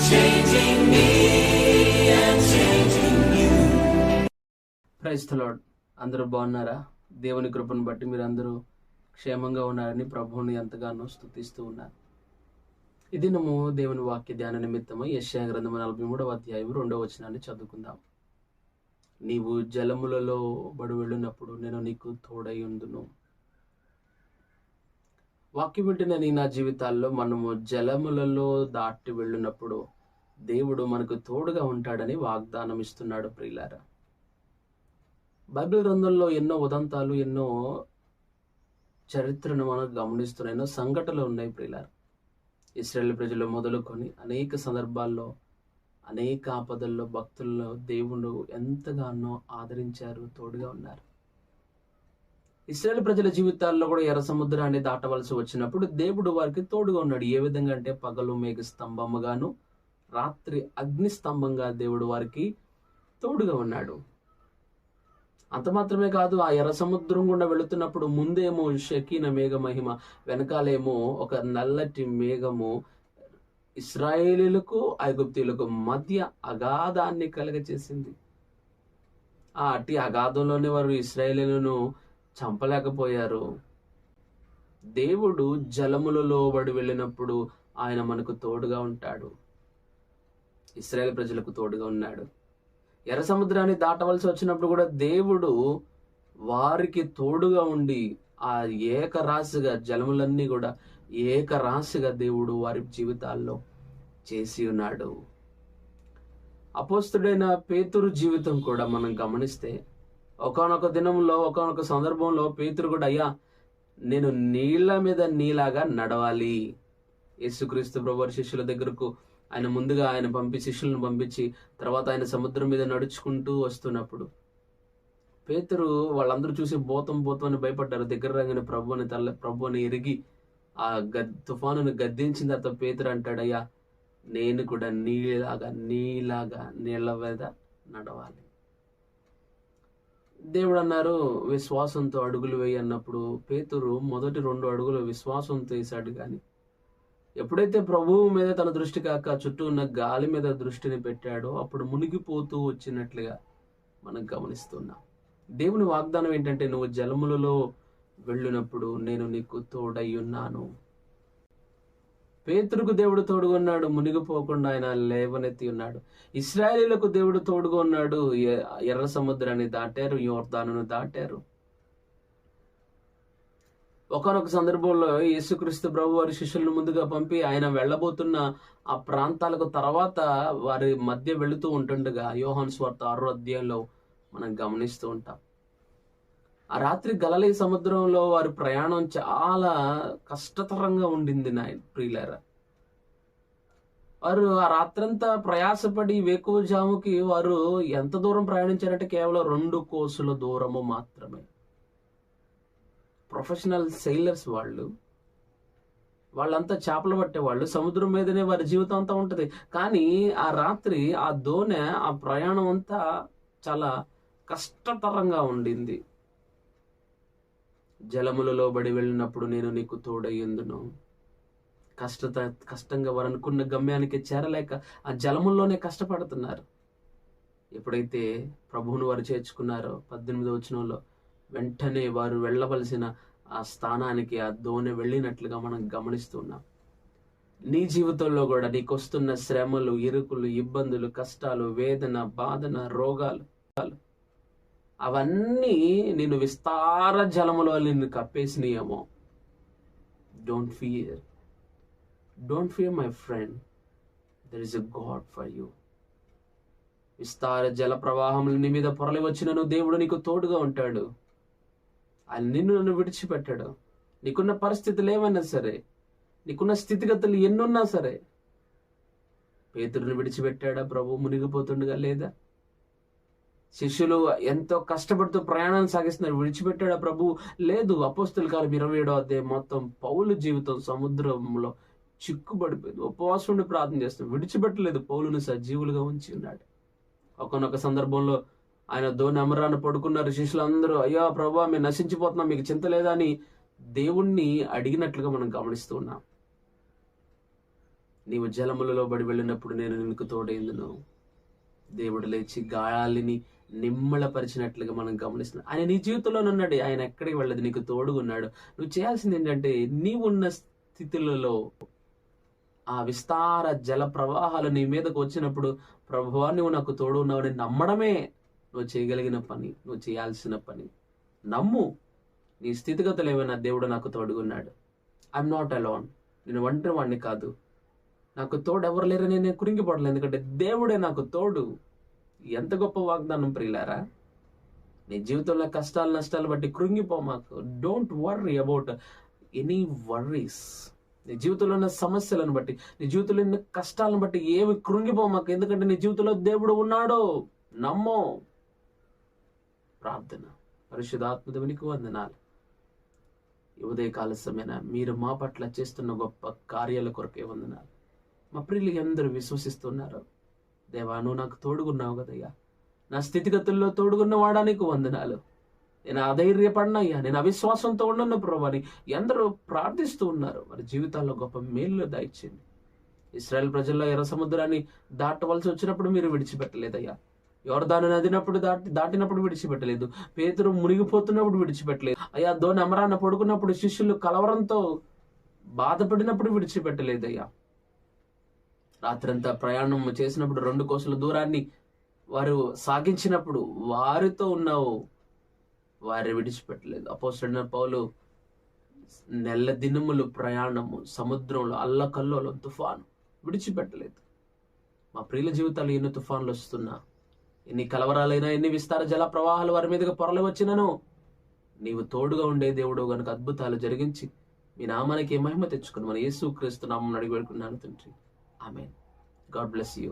changing me and changing you. Praise the lord. అందరూ బాగున్నారా? దేవుని కృపను బట్టి మీరు అందరూ క్షేమంగా ఉన్నారని ప్రభువుని ఎంతగానో స్తుతిస్తూ ఉన్నారు. ఈ దినము దేవుని వాక్య ధ్యాన నిమిత్తము యెషయా గ్రంథము 43వ అధ్యాయం 2వ వచనాన్ని చదువుకుందాం. నీవు జలములలో బడి వెళ్ళినప్పుడు నేను నీకు తోడై ఉందును. వాక్యం వింటున్న నా జీవితాల్లో మనము జలములలో దాటి వెళ్ళినప్పుడు దేవుడు మనకు తోడుగా ఉంటాడని వాగ్దానం ఇస్తున్నాడు. ప్రియులారా, బైబిల్ గ్రంథంలో ఎన్నో ఉదంతాలు, ఎన్నో చరిత్రను మనం గమనిస్తున్నాం, ఎన్నో సంఘటనలు ఉన్నాయి. ప్రియులారా, ఇశ్రాయేలు ప్రజలు మొదలుకొని అనేక సందర్భాల్లో, అనేక ఆపదల్లో భక్తుల్లో దేవుడు ఎంతగానో ఆదరించారు, తోడుగా ఉన్నారు. ఇశ్రాయేలు ప్రజల జీవితాల్లో కూడా ఎర్ర సముద్రాన్ని దాటవలసి వచ్చినప్పుడు దేవుడు వారికి తోడుగా ఉన్నాడు. ఏ విధంగా అంటే పగలు మేఘ స్తంభముగాను, రాత్రి అగ్ని స్తంభంగా దేవుడు వారికి తోడుగా ఉన్నాడు. అంత మాత్రమే కాదు, ఆ ఎర్ర సముద్రం గుండా వెళుతున్నప్పుడు ముందేమో షకీన మేఘ మహిమ, వెనకాలేమో ఒక నల్లటి మేఘము ఇశ్రాయేలీలకు ఐగుప్తీయులకు మధ్య అగాధాన్ని కలగచేసింది. ఆ అట్టి అగాధంలోనే వారు ఇశ్రాయేలీలను చంపలేకపోయారు. దేవుడు జలములలో బడి వెళ్ళినప్పుడు ఆయన మనకు తోడుగా ఉంటాడు. ఇశ్రాయేలు ప్రజలకు తోడుగా ఉన్నాడు. ఎర్ర సముద్రాన్ని దాటవలసి వచ్చినప్పుడు కూడా దేవుడు వారికి తోడుగా ఉండి ఆ ఏకరాశిగా జలములన్నీ కూడా ఏకరాశిగా దేవుడు వారి జీవితాల్లో చేసి ఉన్నాడు. అపోస్తుడైన పేతురు జీవితం కూడా మనం గమనిస్తే ఒకానొక దినంలో, ఒకానొక సందర్భంలో పేతురు కూడా, అయ్యా నేను నీళ్ల మీద నీలాగా నడవాలి. యేసుక్రీస్తు ప్రభువారి శిష్యుల దగ్గరకు ఆయన ముందుగా శిష్యులను పంపించి తర్వాత ఆయన సముద్రం మీద నడుచుకుంటూ వస్తున్నప్పుడు పేతురు వాళ్ళందరూ చూసి బోతం అని భయపడ్డారు. దగ్గర రాగానే ప్రభువుని ఎరిగి ఆ తుఫానును గద్దించిన తర్వాత పేతురు అంటాడు, అయ్యా నేను కూడా నీలాగా నీళ్ళ మీద నడవాలి. దేవుడు అన్నారు, విశ్వాసంతో అడుగులు వేయి అన్నప్పుడు పేతురు మొదటి 2 అడుగులు విశ్వాసంతో వేశాడు. కానీ ఎప్పుడైతే ప్రభువు మీద తన దృష్టి కాక చుట్టూ ఉన్న గాలి మీద దృష్టిని పెట్టాడో అప్పుడు మునిగిపోతూ వచ్చినట్లుగా మనం గమనిస్తున్నాం. దేవుని వాగ్దానం ఏంటంటే, నువ్వు జలములలో వెళ్ళినప్పుడు నేను నీకు తోడై ఉన్నాను. పేతురుకు దేవుడు తోడుగా ఉన్నాడు, మునిగిపోకుండా ఆయన లేవనెత్తి ఉన్నాడు. ఇశ్రాయేలీలకు దేవుడు తోడుగా ఉన్నాడు, ఎర్ర సముద్రాన్ని దాటారు, యోర్దానును దాటారు. ఒకానొక సందర్భంలో యేసుక్రీస్తు ప్రభు వారి శిష్యులను ముందుగా పంపి ఆయన వెళ్ళబోతున్న ఆ ప్రాంతాలకు తర్వాత వారి మధ్య వెళుతూ ఉంటుండగా యోహాను సువార్త 6వ అధ్యాయంలో మనం గమనిస్తూ ఉంటాం. ఆ రాత్రి గలిలయ సముద్రంలో వారి ప్రయాణం చాలా కష్టతరంగా ఉండింది. ప్రియులారా, వారు ఆ రాత్రంతా ప్రయాసపడి వేకువజాముకి వారు ఎంత దూరం ప్రయాణించారంటే కేవలం 2 కోసుల దూరము మాత్రమే. ప్రొఫెషనల్ సెయిలర్స్ వాళ్ళంతా చేపలు పట్టేవాళ్ళు. సముద్రం మీదనే వారి జీవితం అంతా ఉంటది. కానీ ఆ రాత్రి ఆ దోణె, ఆ ప్రయాణం అంతా చాలా కష్టతరంగా ఉండింది. జలములలో బడి వెళ్ళినప్పుడు నేను నీకు తోడయ్యుందును. కష్టంగా వారు అనుకున్న గమ్యానికి చేరలేక ఆ జలముల్లోనే కష్టపడుతున్నారు. ఎప్పుడైతే ప్రభువును వారు చేర్చుకున్నారో 18వ వచనంలో వెంటనే వారు వెళ్ళవలసిన ఆ స్థానానికి ఆ దోణె వెళ్ళినట్లుగా మనం గమనిస్తున్నాం. నీ జీవితంలో కూడా నీకు వస్తున్న శ్రమలు, ఇరుకులు, ఇబ్బందులు, కష్టాలు, వేదన, బాధన, రోగాలు అవన్నీ నేను విస్తార జలములో నిన్ను కప్పేసినాయేమో. Don't fear my friend, there is a God for you. విస్తార జల ప్రవాహములు నీ మీద పొరలి వచ్చినను దేవుడు నీకు తోడుగా ఉంటాడు. ఆయన నన్ను విడిచిపెట్టాడు. నీకున్న పరిస్థితులు ఏమైనా సరే, నీకున్న స్థితిగతులు ఎన్నున్నా సరే, పేతురుని విడిచిపెట్టాడా ప్రభు మునిగిపోతుండగా? లేదా? శిష్యులు ఎంతో కష్టపడుతూ ప్రయాణాన్ని సాగిస్తున్నారు, విడిచిపెట్టాడా ప్రభు? లేదు. అపోస్తుల కాలం 27వ అధ్యాయం మొత్తం పౌలు జీవితం సముద్రంలో చిక్కుబడిపోయింది. ఉపవాసం ఉండి ప్రార్థన చేస్తున్నాడు, విడిచిపెట్టలేదు. పౌలును సజీవులుగా ఉంచి ఉన్నాడు. ఒకనొక సందర్భంలో ఆయన దోణి అమరాన్ని పడుకున్నారు. శిష్యులందరూ, అయ్యా ప్రభా మేము నశించిపోతున్నాం, మీకు చింత లేదా అని దేవుణ్ణి అడిగినట్లుగా మనం గమనిస్తూ ఉన్నాం. నీవు జలములలో బడి వెళ్ళినప్పుడు నేను నీకు తోడైందును. దేవుడు లేచి గాయాలని నిమ్మళపరిచినట్లుగా మనం గమనిస్తున్నాం. ఆయన నీ జీవితంలో ఉన్నాడు. ఆయన ఎక్కడికి వెళ్ళదు, నీకు తోడుగా ఉన్నాడు. నువ్వు చేయాల్సింది ఏంటంటే, నీవున్న స్థితులలో ఆ విస్తార జల ప్రవాహాలు నీ మీదకు వచ్చినప్పుడు, ప్రభువా నువ్వు నాకు తోడు ఉన్నావని నమ్మడమే నువ్వు చేయగలిగిన పని, నువ్వు చేయాల్సిన పని. నమ్ము, నీ స్థితిగతులు ఏమైనా దేవుడు నాకు తోడుగున్నాడు. ఐఎమ్ నాట్ అలోన్, నేను ఒంటరి వాడిని కాదు, నాకు తోడు ఎవరు లేరని నేను కురింగిపోవట్లేదు, ఎందుకంటే దేవుడే నాకు తోడు. ఎంత గొప్ప వాగ్దానం ప్రియులారా. నీ జీవితంలో కష్టాలు నష్టాలు బట్టి కృంగిపో మాకు. Don't worry about any worries. నీ జీవితంలో ఉన్న సమస్యలను బట్టి, నీ జీవితంలో ఉన్న కష్టాలను బట్టి ఏమి కృంగిపో మాకు, ఎందుకంటే నీ జీవితంలో దేవుడు ఉన్నాడు. నమ్మో. ప్రార్థన. పరిశుద్ధాత్మ దేవునికి వందనాలు. ఈ ఉదయకాల సమయన మీరు మా పట్ల చేస్తున్న గొప్ప కార్యాల కొరకే వందనాలు. మా ప్రియులు అందరూ విశ్వసిస్తున్నారు. దేవా నువ్వు నాకు తోడుగున్నావు కదయ్యా, నా స్థితిగతుల్లో తోడుగున్న వాడానికి వందనాలు. నేను అధైర్యపడినయ్యా, నేను అవిశ్వాసంతో ఉన్న ప్రభువని ఎందరో ప్రార్థిస్తూ ఉన్నారు. వారి జీవితాల్లో గొప్ప మేలు దయచేయండి. ఇశ్రాయేల్ ప్రజల్లో ఎర్ర సముద్రాన్ని దాటవలసి వచ్చినప్పుడు మీరు విడిచిపెట్టలేదయ్యా. యోర్దాను దాటినప్పుడు విడిచిపెట్టలేదు. పేతురు మునిగిపోతున్నప్పుడు విడిచిపెట్టలేదు అయ్యా. దోని అమరాన్న పడుకున్నప్పుడు శిష్యులు కలవరంతో బాధపడినప్పుడు విడిచిపెట్టలేదయ్యా. రాత్రంతా ప్రయాణం చేసినప్పుడు 2 కోసుల దూరాన్ని వారు సాగించినప్పుడు వారితో ఉన్నావు, వారిని విడిచిపెట్టలేదు. అపోస్తలుడైన పౌలు నెల దినములు ప్రయాణము సముద్రంలో అల్లకల్లోలం తుఫాను విడిచిపెట్టలేదు. మా ప్రియుల జీవితాలు ఎన్ని తుఫాన్లు వస్తున్నా, ఎన్ని కలవరాలైనా, ఎన్ని విస్తార జల ప్రవాహాలు వారి మీదుగా పొరలు వచ్చినను నీవు తోడుగా ఉండే దేవుడు గనుక అద్భుతాలు జరిగించి మీ నామానికి మహిమ తెచ్చుకుని మన యేసుక్రీస్తు నామమున అడిగి వేడుకున్నాను తండ్రి. ఆమేన్. God bless you.